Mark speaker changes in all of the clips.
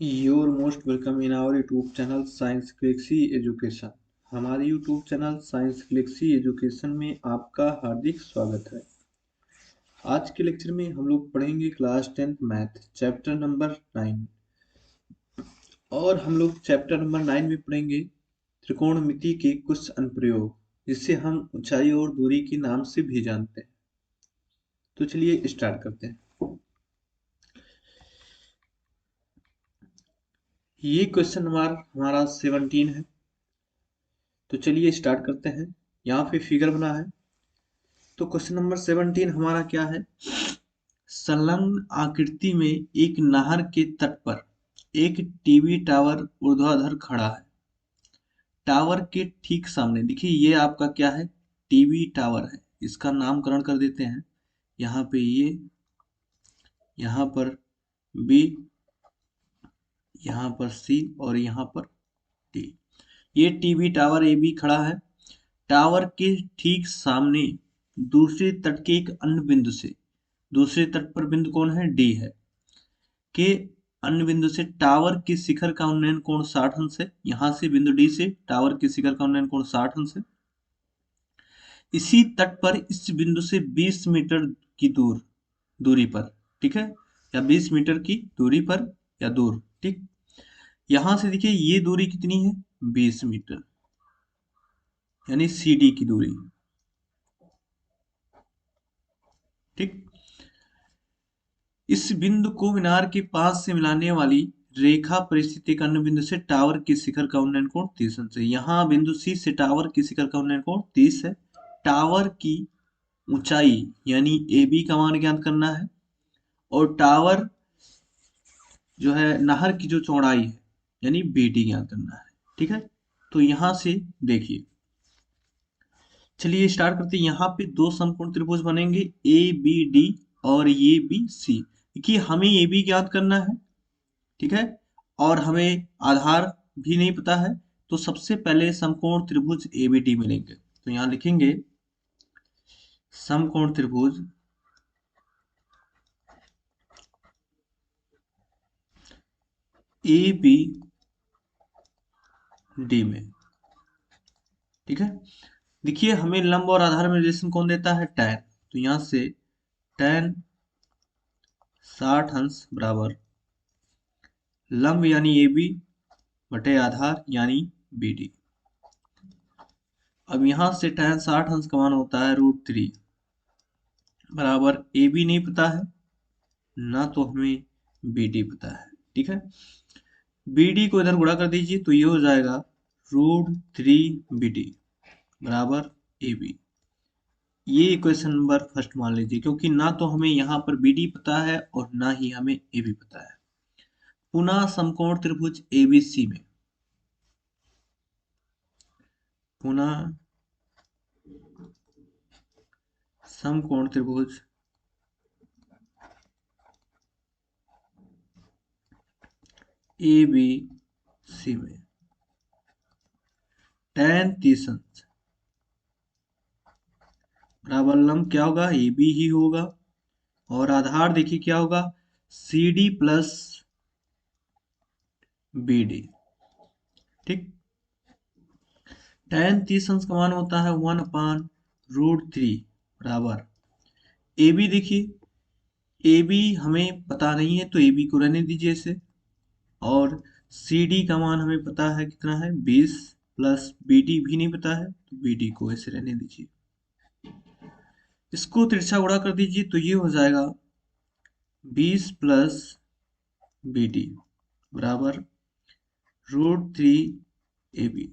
Speaker 1: Your most welcome in our YouTube channel Science Galaxy Education. हमारे YouTube channel Science Galaxy Education में आपका हार्दिक स्वागत है। आज के लेक्चर में हम लोग पढ़ेंगे class 10th math chapter number 9। और हम लोग चैप्टर नंबर 9 में पढ़ेंगे त्रिकोणमिति के कुछ अनुप्रयोग, जिसे हम ऊंचाई और दूरी के नाम से भी जानते हैं। तो चलिए स्टार्ट करते हैं। ये क्वेश्चन नंबर हमारा 17 है। तो चलिए स्टार्ट करते हैं। यहाँ पे फिगर बना है। तो क्वेश्चन नंबर 17 हमारा क्या है? संलग्न आकृति में एक नहर के तट पर एक टीवी टावर ऊर्ध्वाधर खड़ा है। टावर के ठीक सामने देखिए, ये आपका क्या है? टीवी टावर है। इसका नामकरण कर देते हैं। यहाँ पे ये, यहाँ पर बी, यहाँ पर सी और यहाँ पर डी। ये टीवी टावर ए बी खड़ा है। टावर के ठीक सामने दूसरे तट के एक अन्य बिंदु से, दूसरे तट पर बिंदु कौन है? डी है, के अन्य बिंदु से टावर के शिखर का उन्नयन कोण 60 अंश है। यहां से बिंदु डी से टावर के शिखर का उन्नयन कोण 60 अंश है। इसी तट पर इस बिंदु से 20 मीटर की दूरी पर, ठीक है, या 20 मीटर की दूरी पर या दूर, ठीक। यहां से देखिए ये दूरी कितनी है? 20 मीटर, यानी सी डी की दूरी, ठीक। इस बिंदु को मीनार के पास से मिलाने वाली रेखा परिस्थिति अन्य बिंदु से टावर के शिखर का उन्नयन कोण 30 अंश है। यहाँ बिंदु सी से टावर के शिखर का उन्नयन कोण 30 है। टावर की ऊंचाई यानी ए बी का मान ज्ञात करना है, और टावर जो है नहर की जो चौड़ाई है यानी बी डी ज्ञात करना है, ठीक है। तो यहाँ से देखिए, चलिए स्टार्ट करते हैं। यहाँ पे दो समकोण त्रिभुज बनेंगे, ए बी डी और ये बी सी। देखिए हमें ए बी ज्ञात करना है, ठीक है, और हमें आधार भी नहीं पता है। तो सबसे पहले समकोण त्रिभुज एबीडी मिलेंगे। तो यहाँ लिखेंगे समकोण त्रिभुज ए बी डी में, ठीक है। देखिए हमें लंब और आधार में रिलेशन कौन देता है? tan। तो यहाँ से tan 60 अंश बराबर लंब यानी ए बी बटे आधार यानी बी डी। अब यहाँ से tan 60 अंश का मान होता है √3 बराबर ए बी नहीं पता है ना, तो हमें बी डी पता है, ठीक है। बी डी को इधर गुणा कर दीजिए तो ये हो जाएगा √3 बी डी बराबर ए बी। ये इक्वेशन नंबर फर्स्ट मान लीजिए, क्योंकि ना तो हमें यहाँ पर बी डी पता है और ना ही हमें ए बी पता है। पुनः समकोण त्रिभुज एबीसी में, पुनः समकोण त्रिभुज ए बी सी में tan 30 अंश बराबर लंब क्या होगा? ए बी ही होगा, और आधार देखिए क्या होगा? C D plus B D, ठीक। tan 30 अंश का मान होता है 1/√3 बराबर ए बी। देखिए ए बी हमें पता नहीं है तो ए बी को रहने दीजिए इसे, और सी डी का मान हमें पता है कितना है? 20, प्लस बी डी भी नहीं पता है तो बी डी को ऐसे रहने दीजिए। इसको तिरछा गुणा कर दीजिए तो ये हो जाएगा 20 प्लस बी डी बराबर √3 ए बी।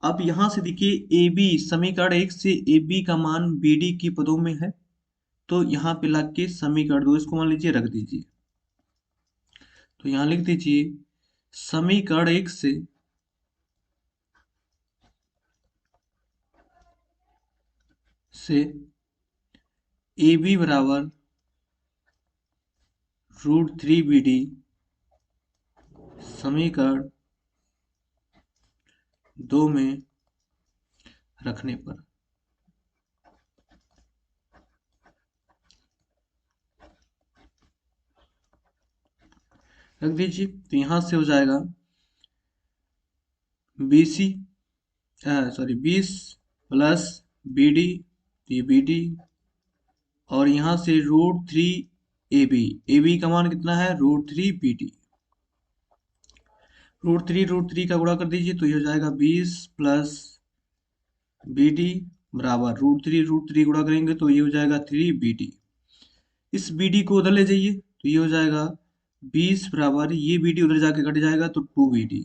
Speaker 1: अब यहां से देखिए ए बी, समीकरण 1 से ए बी का मान बी डी की पदों में है, तो यहाँ पे लग के समीकरण 2 इसको मान लीजिए रख दीजिए। तो यहाँ लिख दीजिए समीकरण 1 से ए बी बराबर √3 बी डी समीकरण 2 में रखने पर रख दीजिए। तो यहां से हो जाएगा BC, सॉरी 20 प्लस BD, ये BD, और यहां से √3 AB का मान कितना है, √3 BD। √3 का गुणा कर दीजिए, तो ये हो जाएगा 20 प्लस BD बराबर √3 गुणा करेंगे तो ये हो जाएगा 3BD। इस BD को उधर ले जाइए तो ये हो जाएगा 20 बराबर, ये BD उधर जाके घट जाएगा तो 2BD।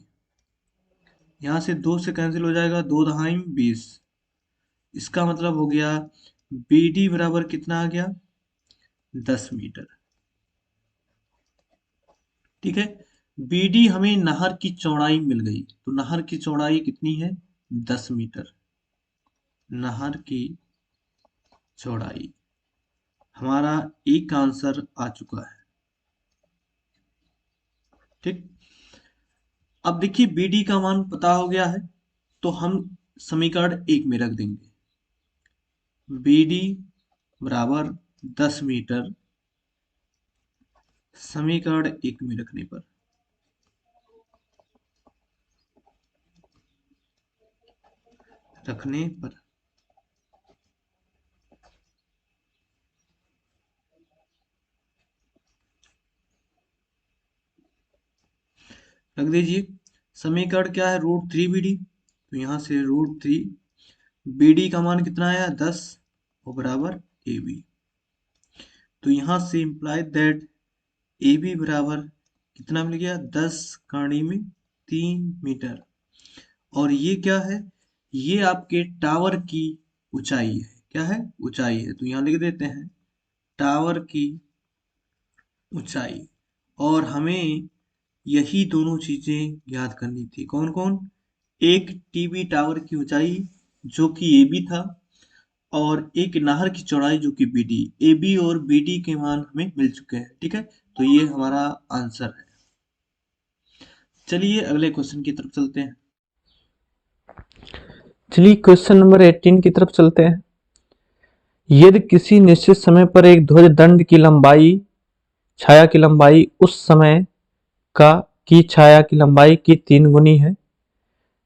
Speaker 1: यहाँ से 2 से कैंसिल हो जाएगा, 2 दहाई 20। इसका मतलब हो गया BD बराबर कितना आ गया, 10 मीटर। ठीक है, BD हमें नहर की चौड़ाई मिल गई, तो नहर की चौड़ाई कितनी है, 10 मीटर। नहर की चौड़ाई हमारा एक आंसर आ चुका है। ठीक, अब देखिए BD का मान पता हो गया है, तो हम समीकरण 1 में रख देंगे। BD बराबर 10 मीटर, समीकरण 1 में रखने पर रख दीजिए। समीकरण क्या है, √3BD, तो यहां से √3BD का मान कितना आया, 10 और बराबर AB। तो यहां से इंप्लाई दैट AB बराबर कितना मिल गया, 10 कड़ी में 3 मीटर। और ये क्या है, ये आपके टावर की ऊंचाई है। क्या है, ऊंचाई है, तो यहां लिख देते हैं टावर की ऊंचाई। और हमें यही दोनों चीजें याद करनी थी, कौन कौन, एक टीवी टावर की ऊंचाई जो कि AB था, और एक नहर की चौड़ाई जो कि BD। AB और BD के मान हमें मिल चुके हैं। ठीक है, तो ये हमारा आंसर है। चलिए अगले क्वेश्चन की तरफ चलते हैं।
Speaker 2: चलिए क्वेश्चन नंबर 18 की तरफ चलते हैं। यदि किसी निश्चित समय पर एक ध्वज दंड की लंबाई, छाया की लंबाई उस समय की छाया की लंबाई की 3 गुनी है,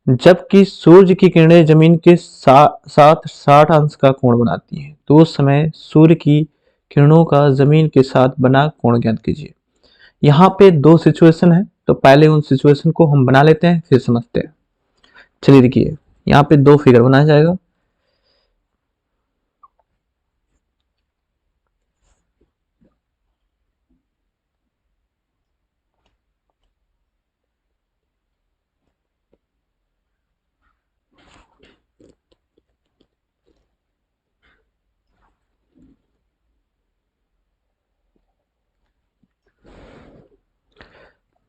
Speaker 2: जबकि सूर्य की किरणें जमीन के साथ 60 अंश का कोण बनाती हैं, तो उस समय सूर्य की किरणों का जमीन के साथ बना कोण ज्ञात कीजिए। यहाँ पे 2 सिचुएशन है, तो पहले उन सिचुएशन को हम बना लेते हैं फिर समझते हैं। चलिए देखिए, यहाँ पे 2 फिगर बनाया जाएगा।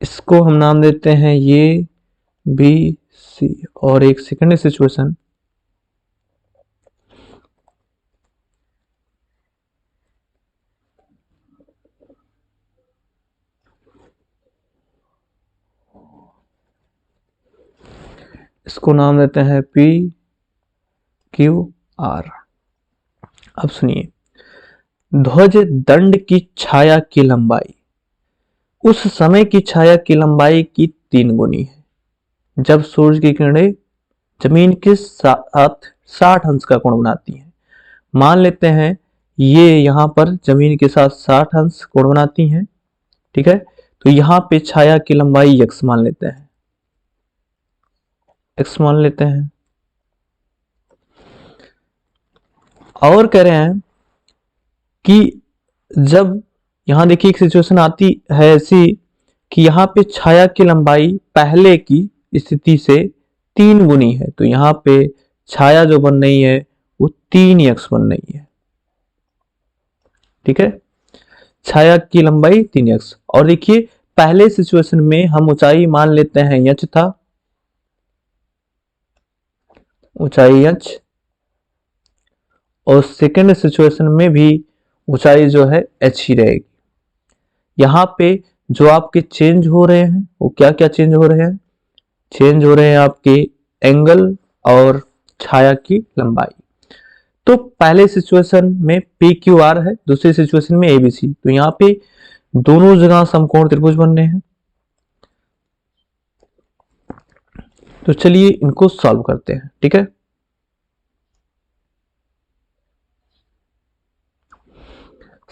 Speaker 2: इसको हम नाम देते हैं ये BC, और एक सेकेंड सिचुएशन इसको नाम देते हैं PQR। अब सुनिए, ध्वज दंड की छाया की लंबाई उस समय की छाया की लंबाई की 3 गुनी है, जब सूर्य की किरणें जमीन के साथ 60 अंश का कोण बनाती हैं। मान लेते हैं ये यहाँ पर जमीन के साथ 60 अंश कोण बनाती हैं। ठीक है, तो यहाँ पे छाया की लंबाई x मान लेते हैं, x मान लेते हैं। और कह रहे हैं कि जब यहां देखिए एक सिचुएशन आती है ऐसी कि यहाँ पे छाया की लंबाई पहले की स्थिति से 3 गुनी है, तो यहाँ पे छाया जो बन रही है वो 3x बन रही है। ठीक है, छाया की लंबाई 3x। और देखिए पहले सिचुएशन में हम ऊंचाई मान लेते हैं h था, ऊंचाई h, और सेकेंड सिचुएशन में भी ऊंचाई जो है h ही रहेगी। यहाँ पे जो आपके चेंज हो रहे हैं वो क्या क्या चेंज हो रहे हैं, चेंज हो रहे हैं आपके एंगल और छाया की लंबाई। तो पहले सिचुएशन में PQR है, दूसरी सिचुएशन में ABC। तो यहाँ पे दोनों जगह समकोण त्रिभुज बन रहे हैं। तो चलिए इनको सॉल्व करते हैं, ठीक है।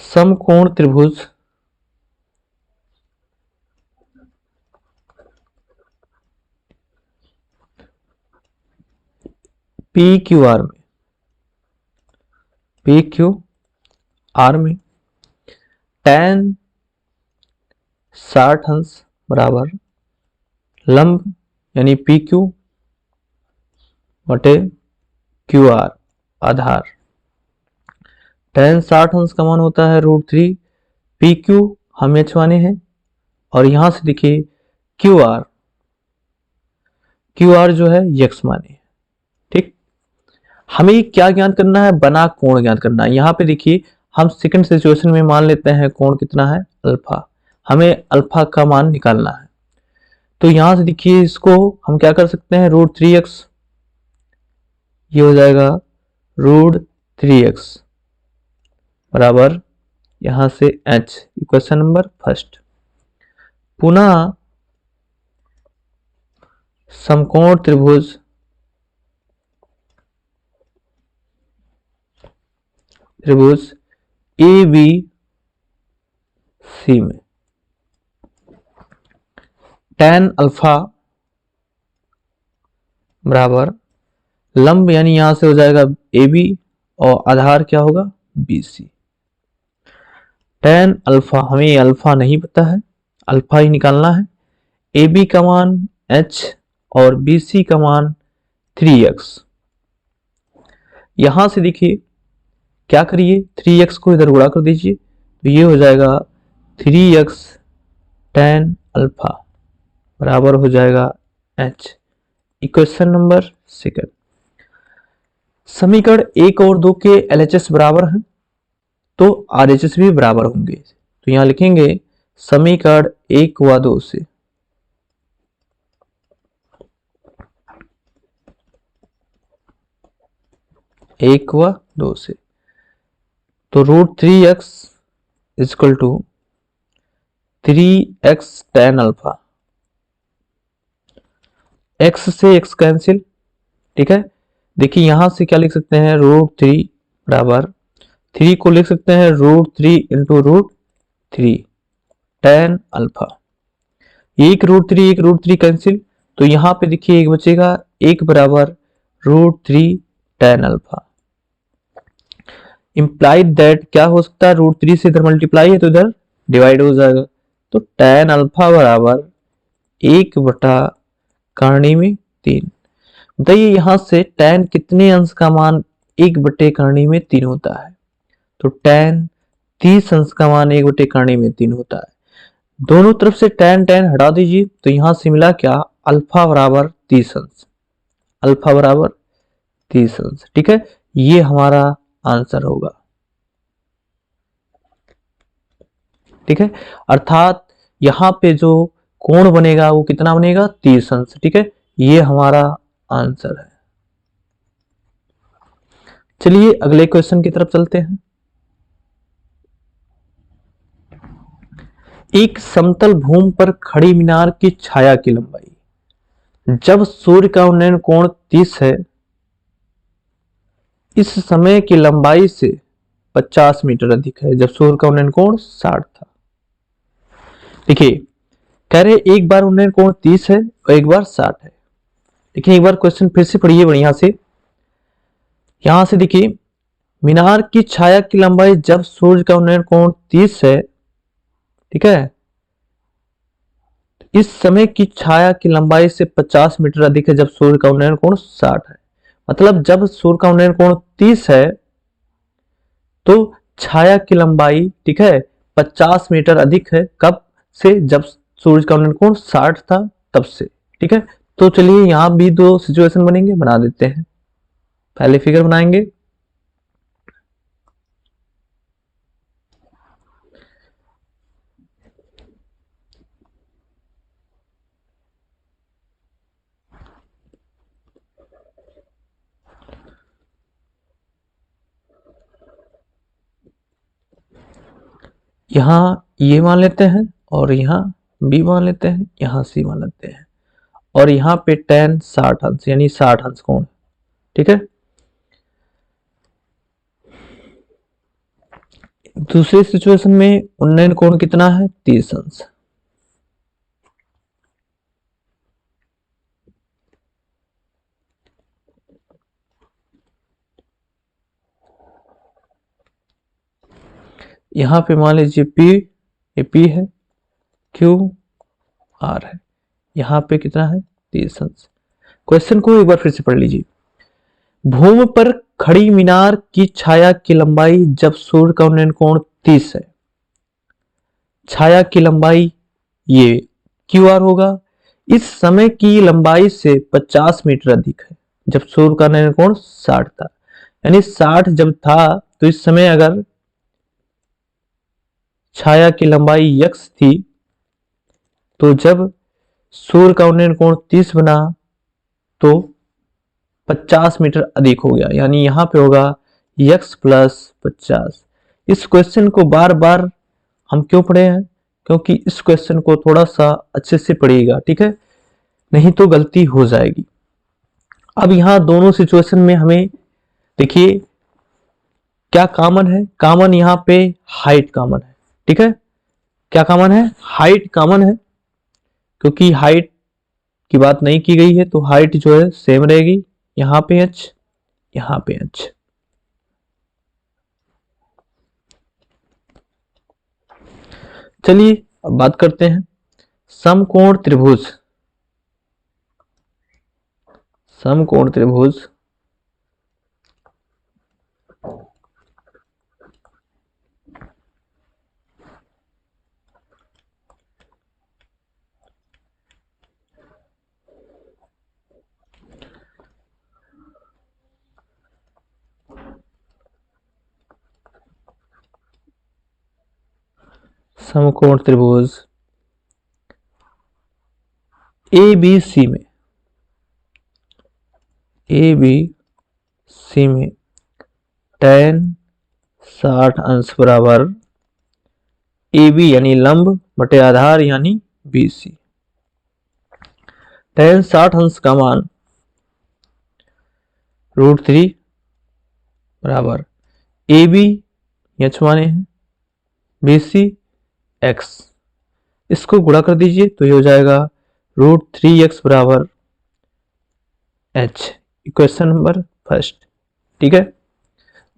Speaker 2: समकोण त्रिभुज पी क्यू आर में tan 60 अंश बराबर लंब यानी पी क्यू बटे क्यू आर आधार। tan 60 अंश का मान होता है √3, पी क्यू हम एच माने हैं, और यहां से देखिए क्यू आर जो है यक्स माने हैं, ठीक। हमें क्या ज्ञात करना है, बना कोण ज्ञात करना है। यहाँ पे देखिए हम सेकंड सिचुएशन में मान लेते हैं कोण कितना है, अल्फा। हमें अल्फा का मान निकालना है, तो यहां से देखिए इसको हम क्या कर सकते हैं, √3x, ये हो जाएगा √3x बराबर यहां से h, इक्वेशन नंबर फर्स्ट। पुनः समकोण त्रिभुज ए बी सी में tan अल्फा बराबर लंब यानी यहां से हो जाएगा ए बी और आधार क्या होगा बी सी। tan अल्फा, हमें अल्फा नहीं पता है, अल्फा ही निकालना है। ए बी का मान h और बी सी का मान 3x। यहां से देखिए क्या करिए, 3x को इधर गुणा कर दीजिए, तो ये हो जाएगा 3x tan अल्फा बराबर हो जाएगा h, इक्वेशन नंबर सेकंड। समीकरण 1 और 2 के LHS बराबर हैं, तो RHS भी बराबर होंगे। तो यहां लिखेंगे समीकरण 1 व 2 से तो √3x equal to 3x tan अल्फा, x से x कैंसिल, ठीक है। देखिए यहां से क्या लिख सकते हैं, √3 बराबर 3 को लिख सकते हैं √3 इंटू √3 tan अल्फा। एक √3 कैंसिल, तो यहां पे देखिए एक बचेगा, एक बराबर √3 tan अल्फा। इंप्लाइड दैट क्या हो सकता है, √3 से इधर मल्टीप्लाई है तो इधर डिवाइड हो जाएगा, तो tan अल्फा बराबर 1/3। बताइए यहां से tan कितने अंश का मान 1/3 होता है, तो tan 30 अंश का मान 1/3 होता है। दोनों तरफ से tan हटा दीजिए, तो यहां से मिला क्या, अल्फा बराबर 30 अंश, ठीक है। ये हमारा आंसर होगा, ठीक है। अर्थात यहां पे जो कोण बनेगा वो कितना बनेगा, 30 अंश, ठीक है। ये हमारा आंसर है। चलिए अगले क्वेश्चन की तरफ चलते हैं। एक समतल भूमि पर खड़ी मीनार की छाया की लंबाई जब सूर्य का उन्नयन कोण 30 है, इस समय की लंबाई से 50 मीटर अधिक है जब सूर्य का उन्नयन कोण 60 था। देखिए कह रहे एक बार उन्नयन कोण 30 है और एक बार 60 है। देखिए एक बार क्वेश्चन फिर से पढ़िए बढ़िया से। यहां से देखिए मीनार की छाया की लंबाई जब सूर्य का उन्नयन कोण 30 है, ठीक है, इस समय की छाया की लंबाई से 50 मीटर अधिक है जब सूर्य का उन्नयन कोण 60 है। मतलब जब सूर्य का उन्नयन कोण 30 है तो छाया की लंबाई, ठीक है, 50 मीटर अधिक है, कब से, जब सूर्य का उन्नयन कोण 60 था तब से, ठीक है। तो चलिए यहां भी दो सिचुएशन बनेंगे, बना देते हैं। पहले फिगर बनाएंगे, यहां ये मान लेते हैं और यहां बी मान लेते हैं, यहां सी मान लेते हैं, और यहाँ पे tan 60 अंश यानी 60 अंश कोण, ठीक है। दूसरी सिचुएशन में उन्नयन कोण कितना है, 30 अंश। यहां पे मान लीजिए P, ये P है, Q R है, यहां पे कितना है, 30 अंश। क्वेश्चन को एक बार फिर से पढ़ लीजिए। भूमि पर खड़ी मीनार की छाया की लंबाई जब सूर्य का उन्नयन कोण 30 है, छाया की लंबाई ये QR होगा, इस समय की लंबाई से 50 मीटर अधिक है जब सूर्य का उन्नयन कोण 60 था। यानी 60 जब था तो इस समय अगर छाया की लंबाई x थी तो जब सूर्य का उन्नयन कोण 30 बना तो 50 मीटर अधिक हो गया, यानी यहां पे होगा x प्लस 50। इस क्वेश्चन को बार बार हम क्यों पढ़े हैं, क्योंकि इस क्वेश्चन को थोड़ा सा अच्छे से पढ़िएगा, ठीक है, नहीं तो गलती हो जाएगी। अब यहां दोनों सिचुएशन में हमें देखिए क्या कॉमन है, कॉमन यहां पे हाइट कॉमन है, ठीक है। क्या कॉमन है, हाइट कॉमन है, क्योंकि हाइट की बात नहीं की गई है तो हाइट जो है सेम रहेगी, यहां पे h, यहां पे h। चलिए अब बात करते हैं समकोण त्रिभुज। समकोण त्रिभुज समकोण त्रिभुज ABC में, ABC में tan 60 अंश बराबर AB यानी लंब बटे आधार यानी BC। tan 60 अंश का मान √3 बराबर AB h माने हैं, BC x, इसको गुणा कर दीजिए तो ये हो जाएगा √3x बराबर h, इक्वेशन नंबर फर्स्ट, ठीक है।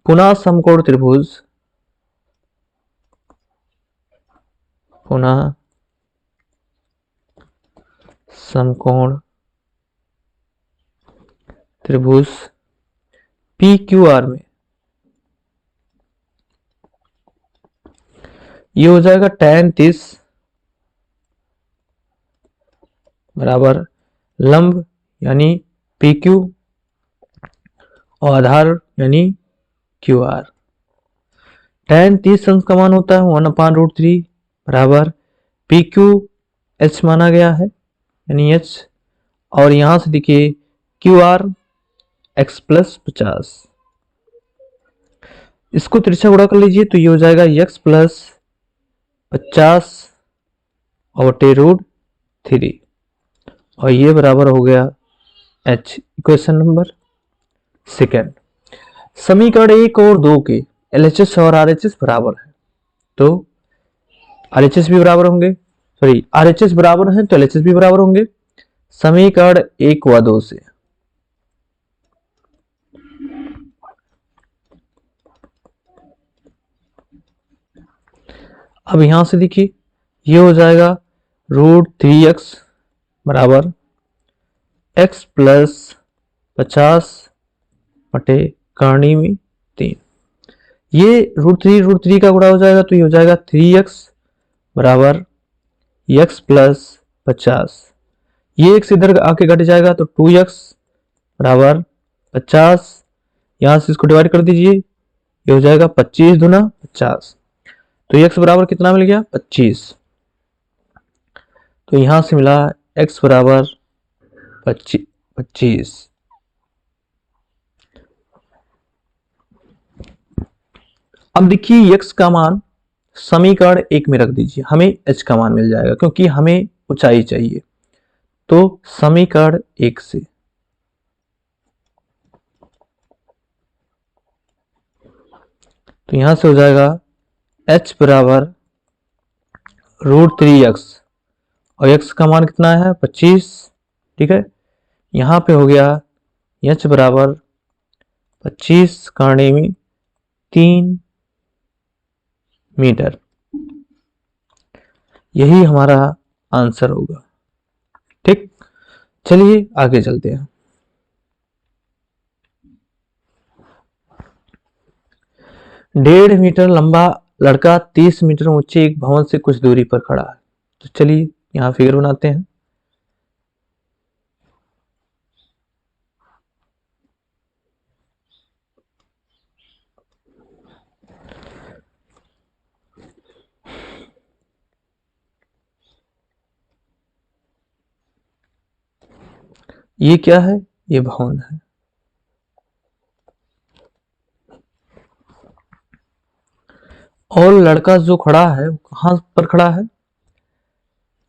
Speaker 2: पुनः समकोण त्रिभुज, पुनः समकोण त्रिभुज PQR में ये हो जाएगा tan 30 बराबर लंब यानी PQ और आधार यानी QR। tan 30 अंश का मान होता है 1/√3 बराबर PQ h माना गया है यानी h, और यहां से देखिए QR x प्लस 50, इसको तिरछा गुणा कर लीजिए तो ये हो जाएगा x प्लस 50 और √3 और ये बराबर हो गया h, इक्वेशन नंबर सेकेंड। समीकरण 1 और 2 के LHS और RHS बराबर है तो RHS भी बराबर होंगे, सॉरी RHS बराबर है तो LHS भी बराबर होंगे समीकरण 1 व 2 से। अब यहां से देखिए ये हो जाएगा √3x बराबर x प्लस 50 बटे करणी में 3, ये √3 का गुणा हो जाएगा तो ये हो जाएगा 3x बराबर x प्लस 50, ये x इधर आके घट जाएगा तो 2x बराबर 50, यहां से इसको डिवाइड कर दीजिए, ये हो जाएगा 25 दूना 50, तो x बराबर कितना मिल गया 25, तो यहां से मिला x बराबर 25। अब देखिए x का मान समीकरण 1 में रख दीजिए, हमें h का मान मिल जाएगा क्योंकि हमें ऊंचाई चाहिए। तो समीकरण 1 से तो यहां से हो जाएगा h बराबर √3x और x का मान कितना है 25। ठीक है, यहां पे हो गया h बराबर 25 करने में 3 मीटर। यही हमारा आंसर होगा। ठीक, चलिए आगे चलते हैं। 1.5 मीटर लंबा लड़का 30 मीटर ऊंचे एक भवन से कुछ दूरी पर खड़ा है। तो चलिए यहां फिगर बनाते हैं। ये क्या है? ये भवन है। और लड़का जो खड़ा है वो कहां पर खड़ा है?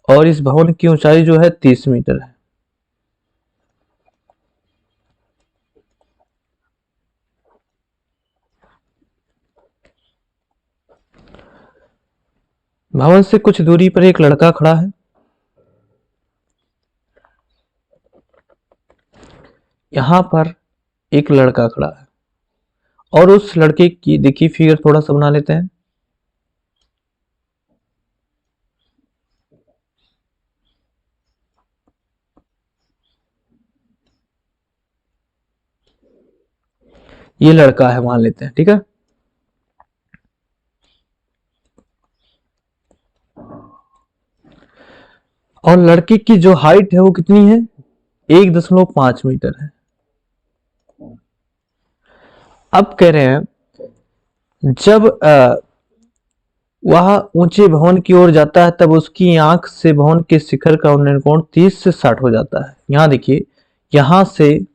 Speaker 2: और इस भवन की ऊंचाई जो है 30 मीटर है। भवन से कुछ दूरी पर एक लड़का खड़ा है। यहां पर एक लड़का खड़ा है और उस लड़के की देखिए फिगर थोड़ा सा बना लेते हैं। ये लड़का है मान लेते हैं। ठीक है, और लड़के की जो हाइट है वो कितनी है? 1.5 मीटर है। अब कह रहे हैं जब वह ऊंचे भवन की ओर जाता है तब उसकी आंख से भवन के शिखर का उन्नयन कोण 30 से 60 हो जाता है। यहां देखिए, यहां से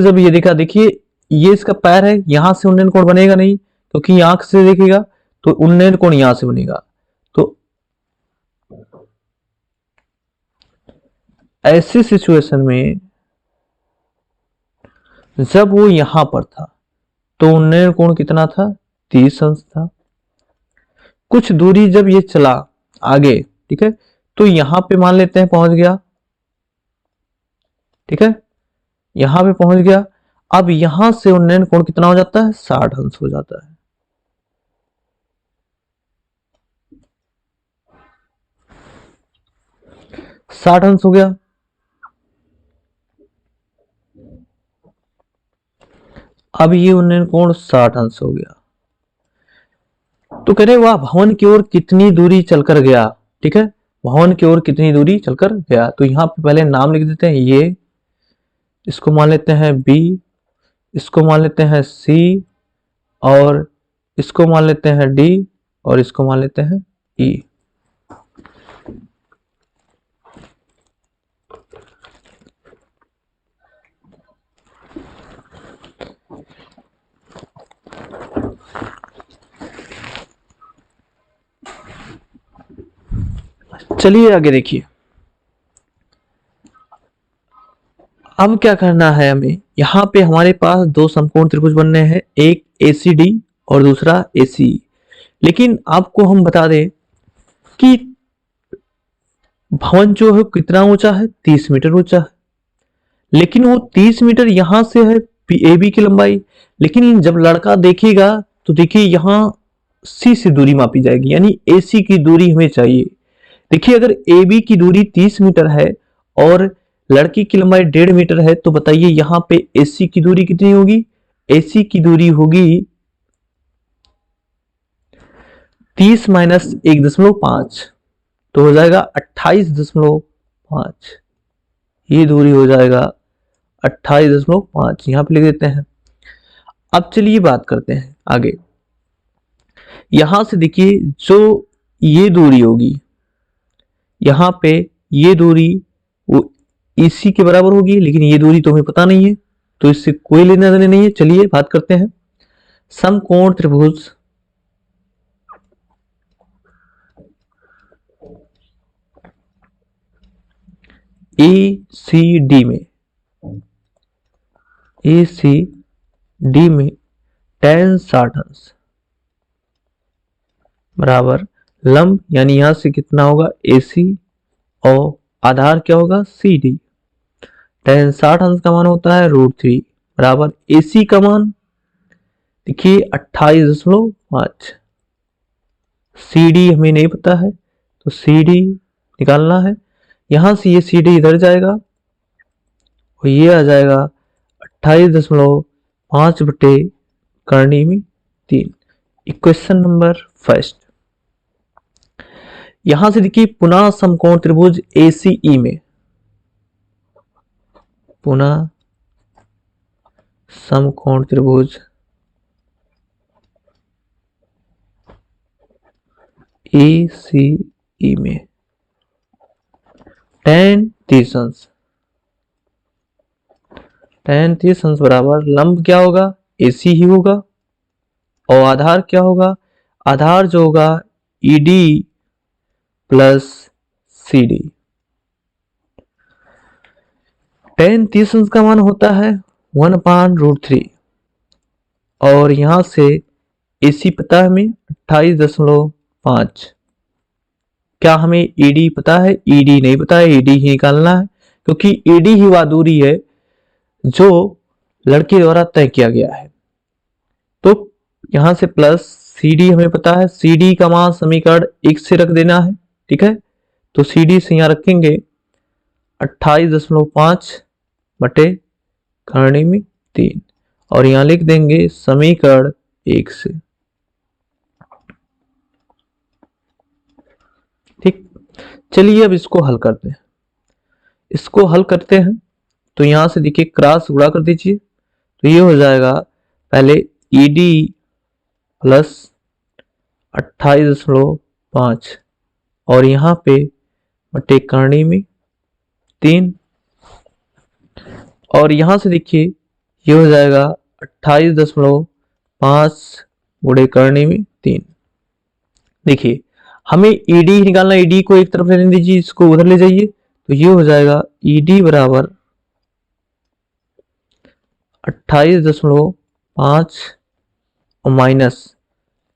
Speaker 2: जब ये देखा, देखिए ये इसका पैर है, यहां से उन्नयन कोण बनेगा नहीं क्योंकि आंख से देखेगा तो उन्नयन कोण यहां से बनेगा। तो ऐसी सिचुएशन में जब वो यहां पर था तो उन्नयन कोण कितना था? 30 अंश था। कुछ दूरी जब ये चला आगे, ठीक है, तो यहां पे मान लेते हैं पहुंच गया। ठीक है, यहां पे पहुंच गया। अब यहां से उन्नयन कोण कितना हो जाता है? 60 अंश हो जाता है। साठ अंश हो गया। अब ये उन्नयन कोण 60 अंश हो गया। तो कह रहे वह भवन की ओर कितनी दूरी चलकर गया। ठीक है, भवन की ओर कितनी दूरी चलकर गया। तो यहां पे पहले नाम लिख देते हैं। ये इसको मान लेते हैं बी, इसको मान लेते हैं सी, और इसको मान लेते हैं डी, और इसको मान लेते हैं ई। चलिए आगे देखिए। अब क्या करना है हमें? यहां पे हमारे पास दो समकोण त्रिभुज बनने हैं, एक ACD और दूसरा ACE। लेकिन आपको हम बता दें कि भवन जो है कितना ऊंचा है? 30 मीटर ऊंचा है। लेकिन वो 30 मीटर यहां से है AB की लंबाई, लेकिन जब लड़का देखेगा तो देखिए यहां C से दूरी मापी जाएगी, यानी AC की दूरी हमें चाहिए। देखिए अगर AB की दूरी 30 मीटर है और लड़की की लंबाई 1.5 मीटर है तो बताइए यहां पे AC की दूरी कितनी होगी? AC की दूरी होगी 30 माइनस 1.5, तो हो जाएगा 28.5। ये दूरी हो जाएगा 28.5। यहां पे लिख देते हैं। अब चलिए बात करते हैं आगे। यहां से देखिए जो ये दूरी होगी, यहां पे ये दूरी वो इसी के बराबर होगी, लेकिन ये दूरी तो हमें पता नहीं है तो इससे कोई लेना देना नहीं है। चलिए बात करते हैं। समकोण त्रिभुज ACD में tan 60 अंश बराबर लंब, यानी यहां से कितना होगा AC और आधार क्या होगा CD। tan 60 अंश का मान होता है √3 बराबर AC का मान देखिए 28.5। CD हमें नहीं पता है तो CD निकालना है। यहां से ये CD इधर जाएगा और ये आ जाएगा 28.5 बटे करनी में 3। Equation number first. यहां से देखिए पुनः समकोण त्रिभुज ACE में, पुनः समकोण त्रिभुज ACE में tan 30 अंश बराबर लंब क्या होगा AC ही होगा और आधार क्या होगा, आधार जो होगा ED प्लस CD। tan 30 अंश का मान होता है 1/√3 और यहां से AC पता है हमें 28.5। क्या हमें ED पता है, ED नहीं पता है, ED ही निकालना है क्योंकि ED ही वह दूरी है जो लड़के द्वारा तय किया गया है। तो यहां से प्लस CD हमें पता है, CD का मान समीकरण 1 से रख देना है, ठीक है। तो CD से यहां रखेंगे 28.5 बटे करनी में 3 और यहां लिख देंगे समीकरण 1 से, ठीक। चलिए अब इसको हल करते हैं। इसको हल करते हैं तो यहां से देखिए क्रॉस गुणा कर दीजिए तो ये हो जाएगा पहले ED प्लस 28.5 और यहां पे बटे करनी में 3 और यहां से देखिए ये हो जाएगा 28.5 गुणे करनी में 3। देखिए हमें ED निकालना, ED को एक तरफ लेने दीजिए, इसको उधर ले जाइए तो ये हो जाएगा ED बराबर 28.5 और माइनस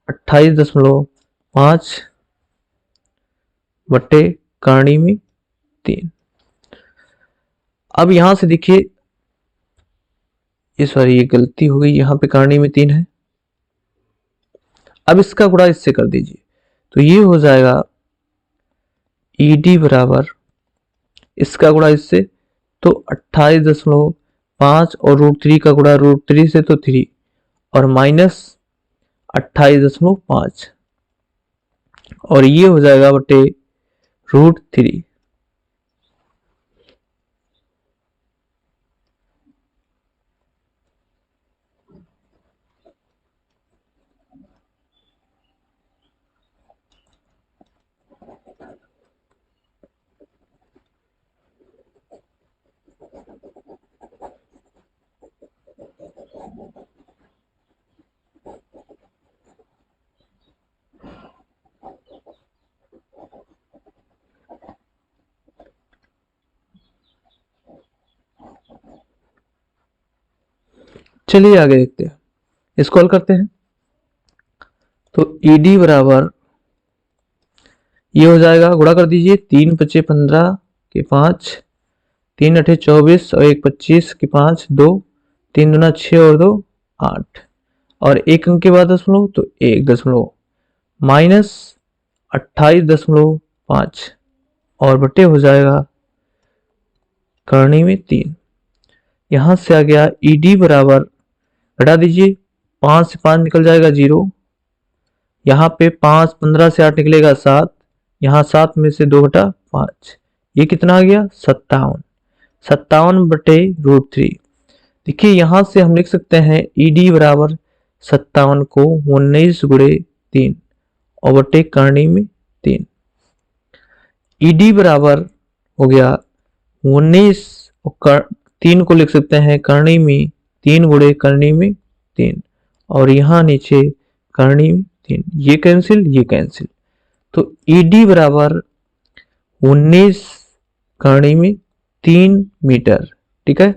Speaker 2: 28.5 बटे करनी में 3। अब यहां से देखिए ये गलती हो गई, यहां पे करनी में 3 है। अब इसका गुणा इससे कर दीजिए तो ये हो जाएगा ED बराबर इसका गुणा इससे तो 28.5 और √3 का गुणा √3 से तो 3 और माइनस 28.5 और ये हो जाएगा बटे √3। चलिए आगे देखते हैं, इसको हल करते हैं। तो ED बराबर ये हो जाएगा, गुणा कर दीजिए 3 × 5 = 15 के 5, 3 × 8 = 24 और 1 × 25 के 5, 2 3 × 2 = 6 और 2 8 और एक अंक के बाद दशमलव तो 1 दशमलव माइनस 28.5 और बटे हो जाएगा करनी में 3। यहां से आ गया ED बराबर, घटा दीजिए 5 से 5 निकल जाएगा 0, यहाँ पे 5 15 से 8 निकलेगा 7, यहाँ 7 में से 2 घटा 5, ये कितना आ गया 57 बटे √3। देखिए यहां से हम लिख सकते हैं ED बराबर 57 को 19 गुणे 3 और बटे करनी में 3। ED बराबर हो गया 19 और 3 को लिख सकते हैं करनी में 3 गुणे करनी में 3 और यहाँ नीचे करनी में 3, ये कैंसिल तो ED बराबर 19 करनी में 3 मीटर। ठीक है,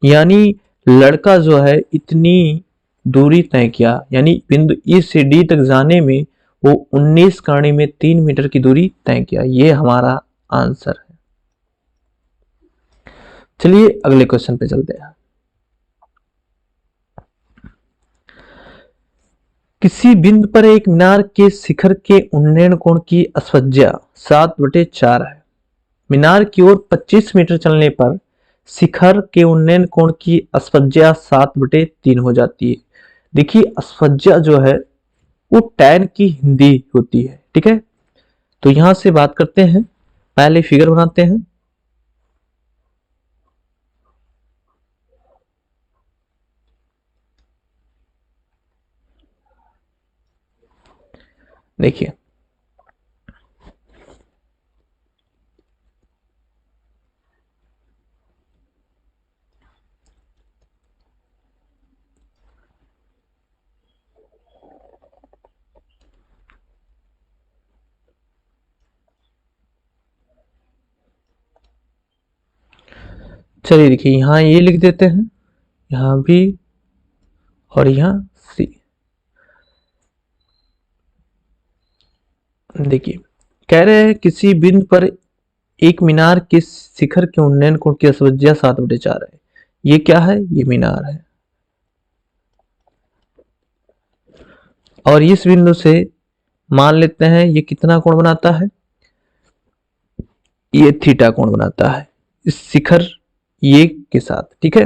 Speaker 2: यानी लड़का जो है इतनी दूरी तय किया, यानी बिंदु ई से डी तक जाने में वो 19 कड़ी में 3 मीटर की दूरी तय किया। ये हमारा आंसर है। चलिए अगले क्वेश्चन पे चलते हैं। किसी बिंदु पर एक मीनार के शिखर के उन्नयन कोण की अस्वज्या 7/4 है। मीनार की ओर 25 मीटर चलने पर शिखर के उन्नयन कोण की अस्वज्या 7/3 हो जाती है। देखिए अस्वज्या जो है वो टैन की हिंदी होती है। ठीक है, तो यहां से बात करते हैं, पहले फिगर बनाते हैं। देखिए चलिए, देखिए यहां ये लिख देते हैं, यहां भी और यहां सी। देखिए कह रहे हैं किसी बिंदु पर एक मीनार के शिखर के उन्नयन कोण की अस्वज्या 7/4 है। ये क्या है? ये मीनार है। और इस बिंदु से मान लेते हैं ये कितना कोण बनाता है? ये थीटा कोण बनाता है इस शिखर ये के साथ। ठीक है,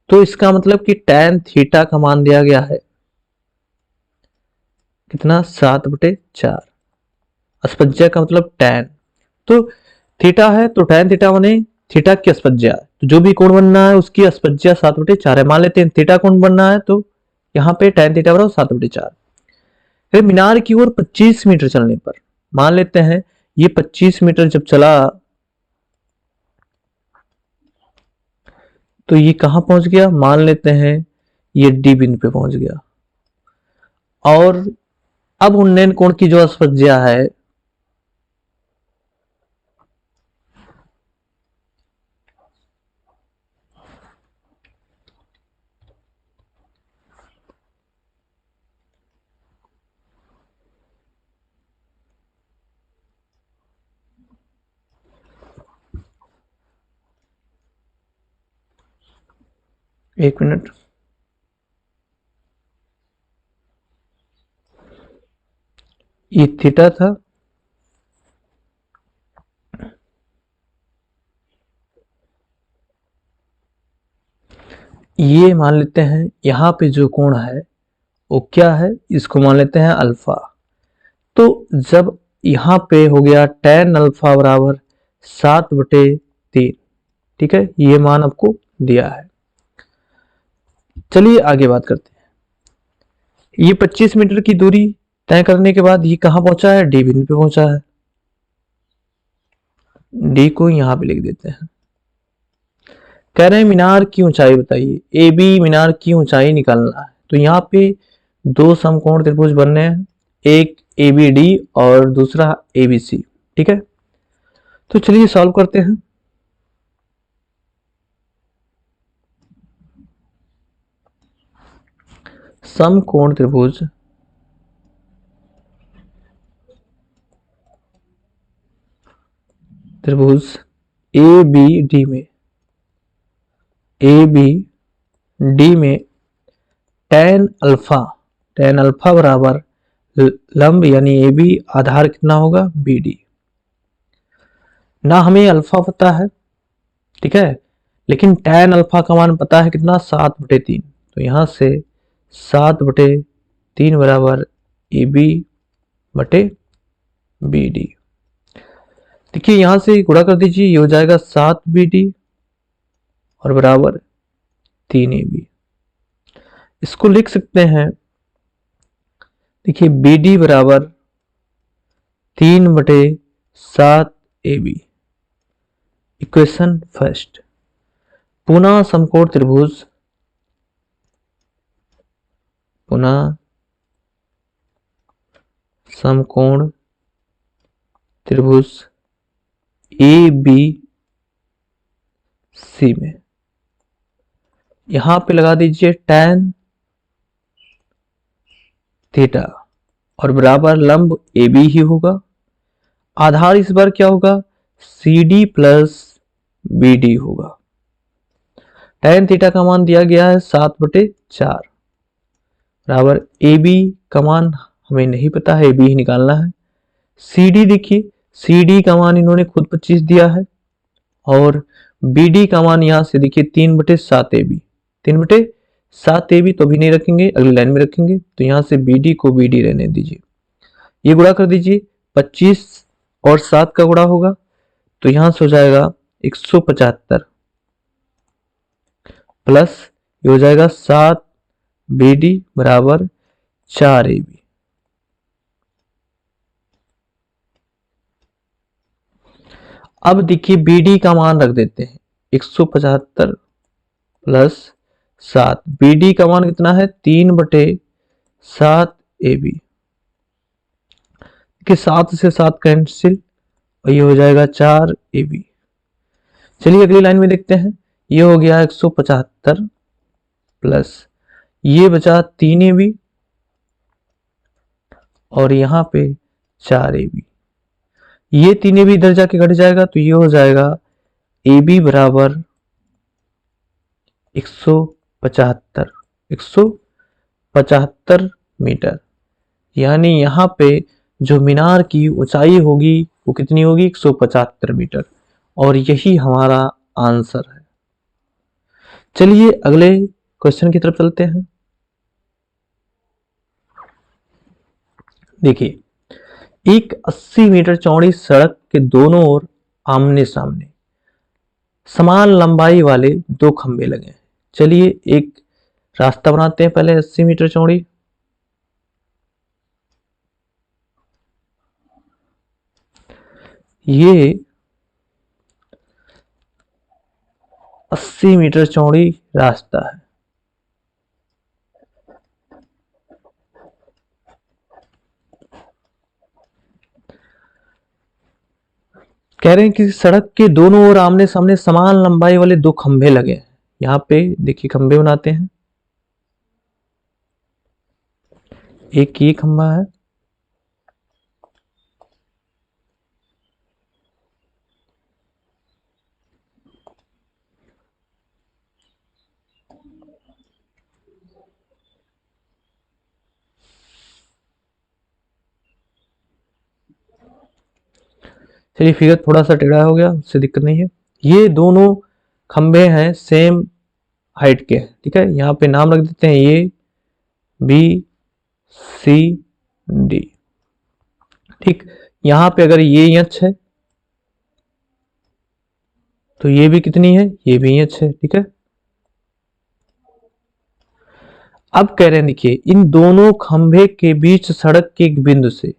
Speaker 2: तो इसका मतलब कि tan थीटा का मान दिया गया है कितना? 7/4। अस्पज्या का मतलब tan, तो थीटा है तो tan थीटा बने थीटा की अस्पज्या, तो जो भी कोण बनना है उसकी अस्पज्या 7/4 है। मान लेते हैं थीटा कोण बनना है तो यहाँ पे tan थीटा बराबर 7/4। फिर मीनार की ओर 25 मीटर चलने पर मान लेते हैं ये 25 मीटर जब चला तो ये कहां पहुंच गया? मान लेते हैं ये डी बिंदु पे पहुंच गया। और अब उन्नयन कोण की जो अस्पज्या है एक मिनट, ये थीटा था, ये मान लेते हैं यहां पे जो कोण है वो क्या है? इसको मान लेते हैं अल्फा। तो जब यहां पे हो गया tan अल्फा बराबर 7/3। ठीक है, ये मान आपको दिया है। चलिए आगे बात करते हैं। ये 25 मीटर की दूरी तय करने के बाद ये कहां पहुंचा है? डी बिंदु पे पहुंचा है। डी को यहां पे लिख देते हैं। कह रहे हैं मीनार की ऊंचाई बताइए। ए बी मीनार की ऊंचाई निकालना है, तो यहाँ पे दो समकोण त्रिभुज बनने हैं, एक ए बी डी और दूसरा ए बी सी। ठीक है, तो चलिए सॉल्व करते हैं। समकोण त्रिभुज त्रिभुज ए बी डी में tan अल्फा बराबर लंब यानी ए बी आधार कितना होगा? B D. ना हमें अल्फा पता है, ठीक है, लेकिन tan अल्फा का मान पता है कितना? 7/3। तो यहां से 7/3 बराबर ए बी बटे बी डी। देखिए यहां से गुणा कर दीजिए, ये हो जाएगा 7 BD और बराबर 3 AB। इसको लिख सकते हैं, देखिए BD बराबर 3/7 AB। Equation first. पुनः समकोण त्रिभुज ए बी सी में। यहां पे लगा दीजिए tan थीटा और बराबर लंब ए बी ही होगा। आधार इस बार क्या होगा, C D plus B D होगा। tan थीटा का मान दिया गया है 7/4 बराबर ए बी का मान हमें नहीं पता है, ए बी ही निकालना है। सी डी देखिए, सी डी का मान इन्होंने खुद 25 दिया है और बी डी का मान यहां से देखिए 3/7 ए बी, 3/7 ए बी तो अभी नहीं रखेंगे, अगली लाइन में रखेंगे। तो यहां से बी डी को बी डी रहने दीजिए। ये गुणा कर दीजिए, 25 और 7 का गुणा होगा तो यहां से हो जाएगा 175 प्लस ये हो जाएगा 7 बी डी बराबर 4 ए बी। अब देखिए बी डी का मान रख देते हैं 175 प्लस 7, बी डी का मान कितना है 3/7 ए बी के 7 से 7 कैंसिल और ये हो जाएगा 4 ए बी। चलिए अगली लाइन में देखते हैं, ये हो गया 175 प्लस ये बचा 3 ए बी और यहां पे 4 ए बी। ये 3 ए बी इधर जाके घट जाएगा तो ये हो जाएगा ए बी बराबर 175 मीटर। यानी यहां पे जो मीनार की ऊंचाई होगी वो कितनी होगी, 175 मीटर, और यही हमारा आंसर है। चलिए अगले क्वेश्चन की तरफ चलते हैं। देखिए, एक 80 मीटर चौड़ी सड़क के दोनों ओर आमने सामने समान लंबाई वाले 2 खंभे लगे हैं। चलिए एक रास्ता बनाते हैं पहले 80 मीटर चौड़ी। ये 80 मीटर चौड़ी रास्ता है। कह रहे हैं कि सड़क के दोनों ओर आमने सामने समान लंबाई वाले 2 खंभे लगे हैं। यहां पे देखिए खंभे बनाते हैं। एक ये खंभा है, चलिए फिगर थोड़ा सा टेढ़ा हो गया, उससे दिक्कत नहीं है। ये दोनों खंभे हैं सेम हाइट के, ठीक है। यहाँ पे नाम रख देते हैं ए बी सी डी, ठीक। यहाँ पे अगर ये इंच है तो ये भी कितनी है, ये भी इंच है, ठीक है। अब कह रहे हैं देखिए इन दोनों खंभे के बीच सड़क के एक बिंदु से,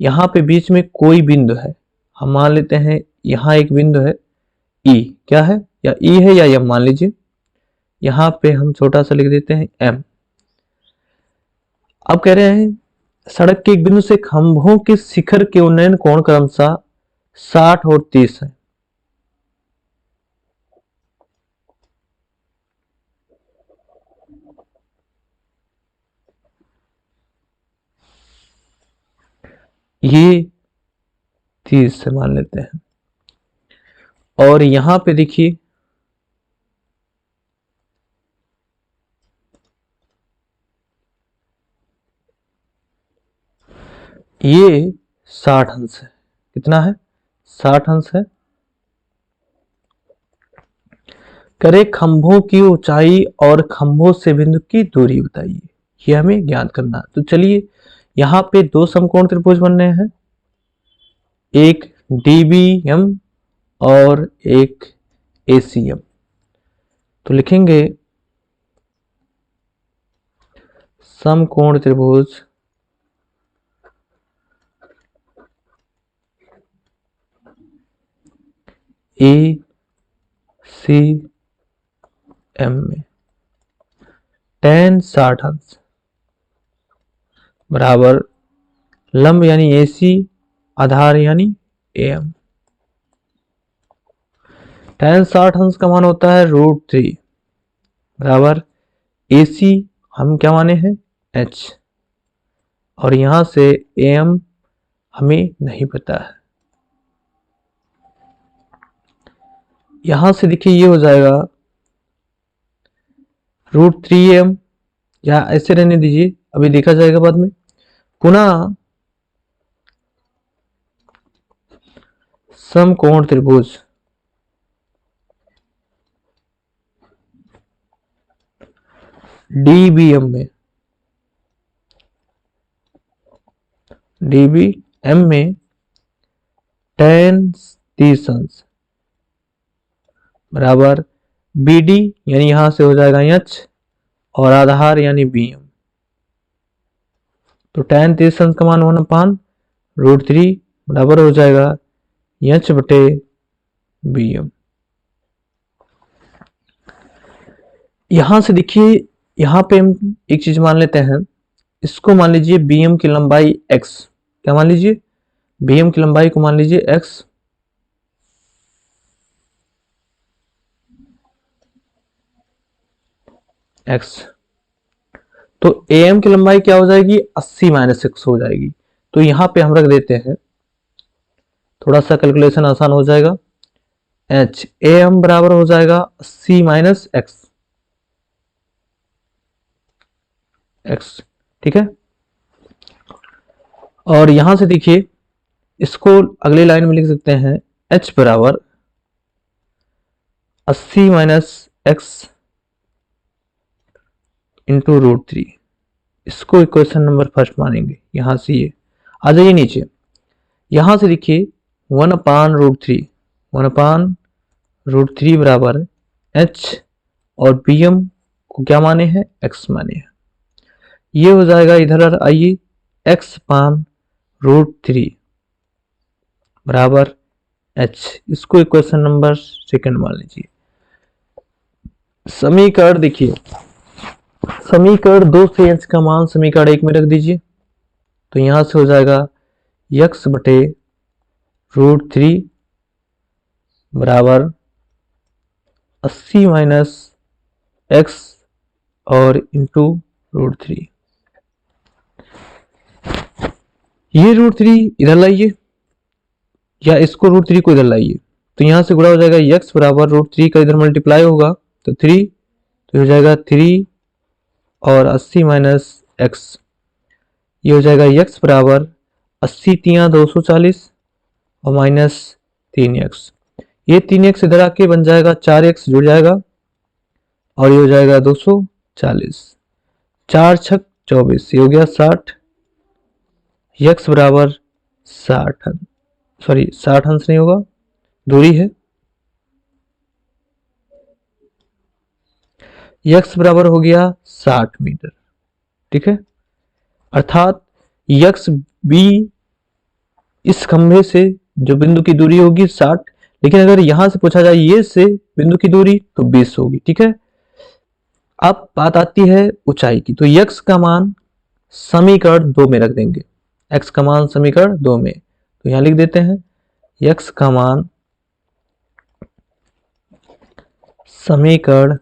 Speaker 2: यहाँ पे बीच में कोई बिंदु है, हम मान लेते हैं यहाँ एक बिंदु है ई, क्या है, या ई है या एम मान लीजिए। यहाँ पे हम छोटा सा लिख देते हैं एम। अब कह रहे हैं सड़क के एक बिंदु से खंभों के शिखर के उन्नयन कोण क्रमशः 60 और 30 है। ये 30 से मान लेते हैं और यहां पे देखिए ये 60 अंश है। कितना है, 60 अंश है। करे खंभों की ऊंचाई और खंभों से बिंदु की दूरी बताइए, ये हमें ज्ञात करना है। तो चलिए यहाँ पे 2 समकोण त्रिभुज बन रहे हैं, एक डीबीएम और एक एसीएम। तो लिखेंगे समकोण त्रिभुज ए सी एम में tan 60 अंश बराबर लंब यानी एसी, आधार यानी एम। tan 60 अंश का मान होता है √3 बराबर AC हम क्या माने हैं H, और यहां से AM हमें नहीं पता है। यहां से देखिए ये हो जाएगा √3AM, या ऐसे रहने दीजिए, अभी देखा जाएगा बाद में, पुनः समकोण त्रिभुज DBM में tan 30 अंश बराबर BD यानी यहां से हो जाएगा H, और आधार यानी BM। तो tan 30 अंश का मान 1/√3 बराबर हो जाएगा H/BM। यहां से देखिए, यहां पे हम एक चीज मान लेते हैं, इसको मान लीजिए BM की लंबाई x, क्या मान लीजिए BM की लंबाई को मान लीजिए x, तो AM की लंबाई क्या हो जाएगी 80 - x हो जाएगी। तो यहां पे हम रख देते हैं, थोड़ा सा कैलकुलेशन आसान हो जाएगा। AM बराबर हो जाएगा 80 - x, ठीक है। और यहां से देखिए इसको अगली लाइन में लिख सकते हैं H बराबर 80 - x इंटू √3, इसको इक्वेशन नंबर फर्स्ट मानेंगे। यहां से ये आ जाइए नीचे, यहां से देखिए 1/√3 बराबर H, और BM को क्या माने हैं x माने हैं। ये हो जाएगा, इधर आइए, x/√3 बराबर H, इसको इक्वेशन नंबर सेकंड मान लीजिए। समीकरण देखिए, समीकरण 2 से H का मान समीकरण 1 में रख दीजिए, तो यहां से हो जाएगा x/√3 बराबर 80 - x और इंटू √3। ये √3 इधर लाइए, या इसको √3 को इधर लाइए, तो यहां से गुणा हो जाएगा, x बराबर √3 का इधर मल्टीप्लाई होगा तो 3, तो हो जाएगा 3 और 80 - x, ये हो जाएगा x बराबर 80 × 3 = 240 और -3x, ये 3x इधर आके बन जाएगा 4x जुड़ जाएगा, और ये हो जाएगा 240, 4 × 6 = 24, ये हो गया 60, x बराबर 60, सॉरी 60 अंश नहीं होगा, दूरी है, x बराबर हो गया 60 मीटर, ठीक है। अर्थात x b इस खंभे से जो बिंदु की दूरी होगी 60, लेकिन अगर यहां से पूछा जाए ये से बिंदु की दूरी तो 20 होगी, ठीक है। अब बात आती है ऊंचाई की, तो x का मान समीकरण 2 में रख देंगे, x का मान समीकरण 2 में, तो यहां लिख देते हैं x का मान समीकरण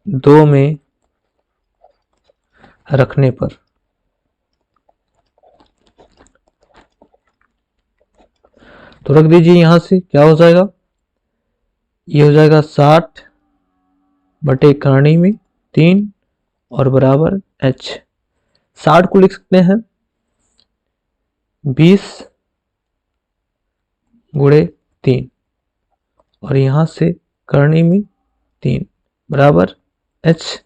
Speaker 2: 2 में रखने पर तो रख दीजिए, यहां से क्या हो जाएगा, ये हो जाएगा 60 बटे करणी में 3 और बराबर h। 60 को लिख सकते हैं 20 × 3 और यहां से करणी में 3 बराबर h।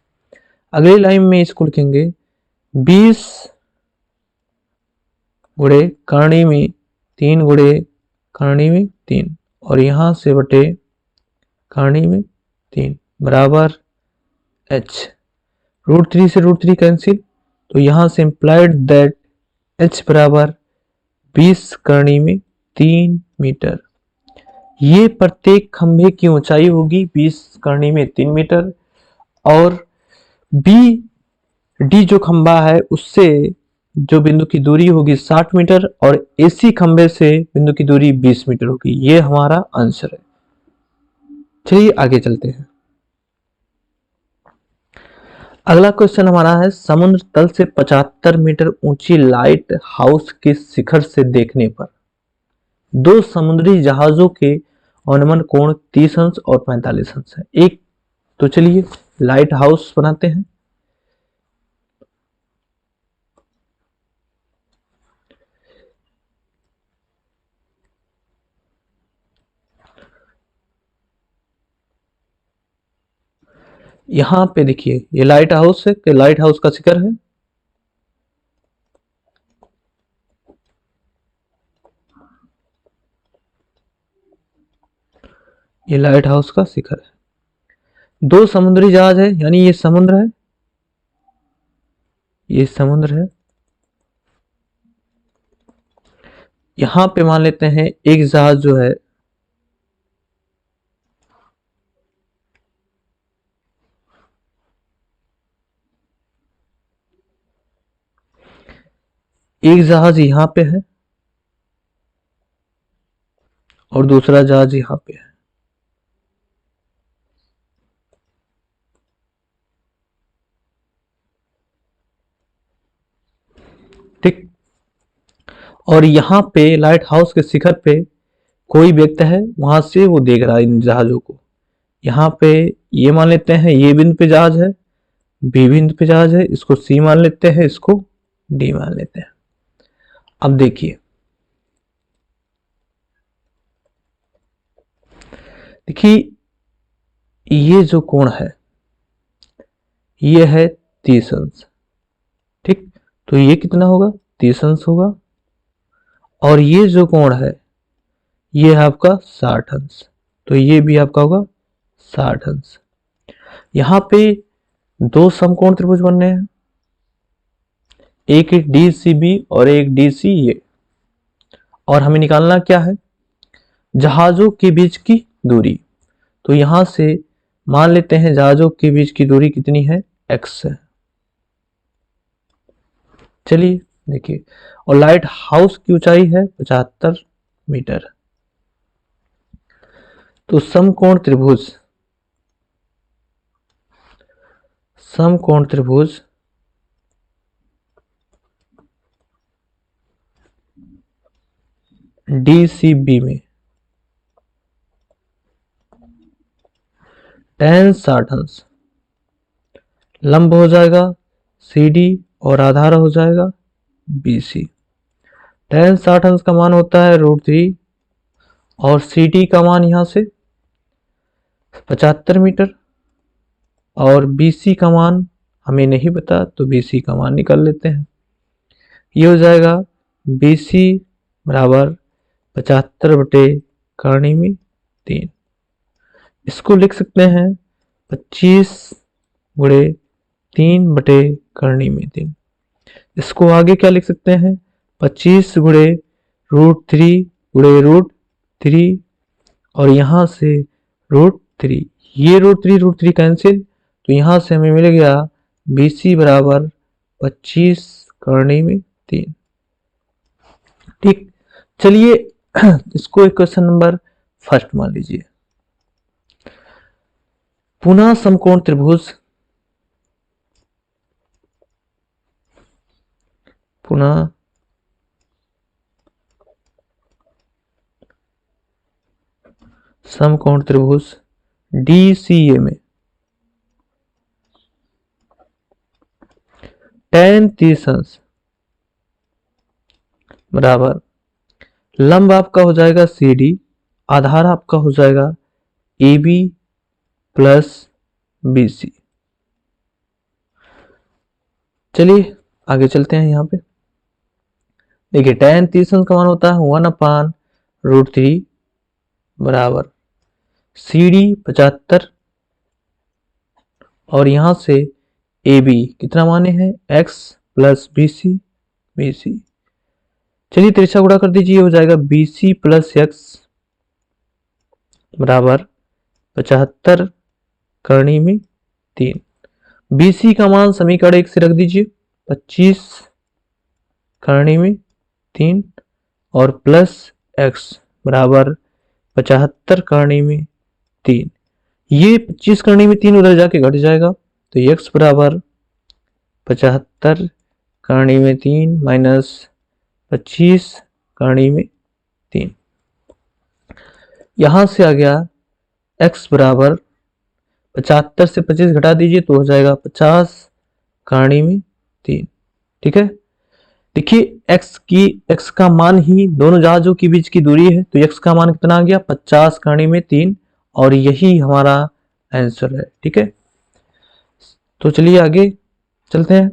Speaker 2: अगली लाइन में इसको लिखेंगे 20 × करणी में 3 × करणी में 3 और यहां से बटे करणी में 3 बराबर h। √3 से √3 कैंसिल, तो यहां से इंप्लाइड दैट h बराबर 20 करणी में 3 मीटर। ये प्रत्येक खंभे की ऊंचाई होगी 20 करणी में 3 मीटर, और बी डी जो खंभा है उससे जो बिंदु की दूरी होगी 60 मीटर और एसी खंबे से बिंदु की दूरी 20 मीटर होगी। ये हमारा आंसर है। चलिए आगे चलते हैं। अगला क्वेश्चन हमारा है, समुद्र तल से 75 मीटर ऊंची लाइट हाउस के शिखर से देखने पर दो समुद्री जहाजों के अनुमान कोण 30 अंश और 45 अंश है। एक तो चलिए लाइट हाउस बनाते हैं। यहां पे देखिए ये लाइट हाउस है, कि लाइट हाउस का शिखर है। ये लाइट हाउस का शिखर है। दो समुद्री जहाज है, यानी ये समुद्र है, ये समुद्र है। यहां पे मान लेते हैं एक जहाज जो है एक जहाज यहां पे है और दूसरा जहाज यहां पे है। ठीक, और यहां पे लाइट हाउस के शिखर पे कोई व्यक्ति है, वहां से वो देख रहा है इन जहाजों को। यहाँ पे ये मान लेते हैं ये बिंदु पे जहाज है, बी बिंदु पे जहाज है, इसको सी मान लेते हैं, इसको डी मान लेते हैं। अब देखिए, ये जो कोण है ये है 30 अंश। ठीक, तो ये कितना होगा, 30 अंश होगा। और ये जो कोण है ये है आपका 60 अंश, तो ये भी आपका होगा 60 अंश। यहां पे दो समकोण त्रिभुज बनने हैं, एक डी सी बी और एक डी सी ए। और हमें निकालना क्या है, जहाजों के बीच की दूरी। तो यहां से मान लेते हैं जहाजों के बीच की दूरी कितनी है, x है। चलिए देखिए, और लाइट हाउस की ऊंचाई है 75 मीटर। तो समकोण त्रिभुज DCB में tan 60 अंश लंब हो जाएगा CD और आधार हो जाएगा BC। tan 60 अंश का मान होता है √3 और CD का मान यहां से 75 मीटर और BC का मान हमें नहीं पता, तो BC का मान निकाल लेते हैं। ये हो जाएगा BC बराबर 75 बटे करनी में 3। इसको लिख सकते हैं 25 गुणे 3 बटे करनी में 3। इसको आगे क्या लिख सकते हैं, 25 गुणे √3 गुणे √3 और यहां से √3। ये √3 कैंसिल, तो यहां से हमें मिल गया BC बराबर 25 करनी में 3। ठीक, चलिए इसको एक क्वेश्चन नंबर फर्स्ट मान लीजिए। पुनः समकोण त्रिभुज DCA में tan 30 अंश बराबर लंब आपका हो जाएगा CD, आधार आपका हो जाएगा AB प्लस BC। चलिए आगे चलते हैं। यहां पे देखिए tan 30 अंश का मान होता है 1/√3 बराबर CD 75 और यहां से AB कितना माने हैं x प्लस BC। चलिए तिरछा गुणा कर दीजिए, हो जाएगा BC प्लस x बराबर 75 करनी में 3। BC का मान समीकरण 1 से रख दीजिए, 25 करणी में 3 और प्लस x बराबर 75 करणी में 3। ये 25 करणी में 3 उधर जाके घट जाएगा, तो x बराबर 75 करणी में 3 माइनस 25 करणी में 3। यहां से आ गया x बराबर 75 से 25 घटा दीजिए तो हो जाएगा 50 करणी में 3। ठीक है, देखिए x का मान ही दोनों जहाजों के बीच की दूरी है, तो x का मान कितना आ गया 50 करणी में 3, और यही हमारा आंसर है। ठीक है, तो चलिए आगे चलते हैं।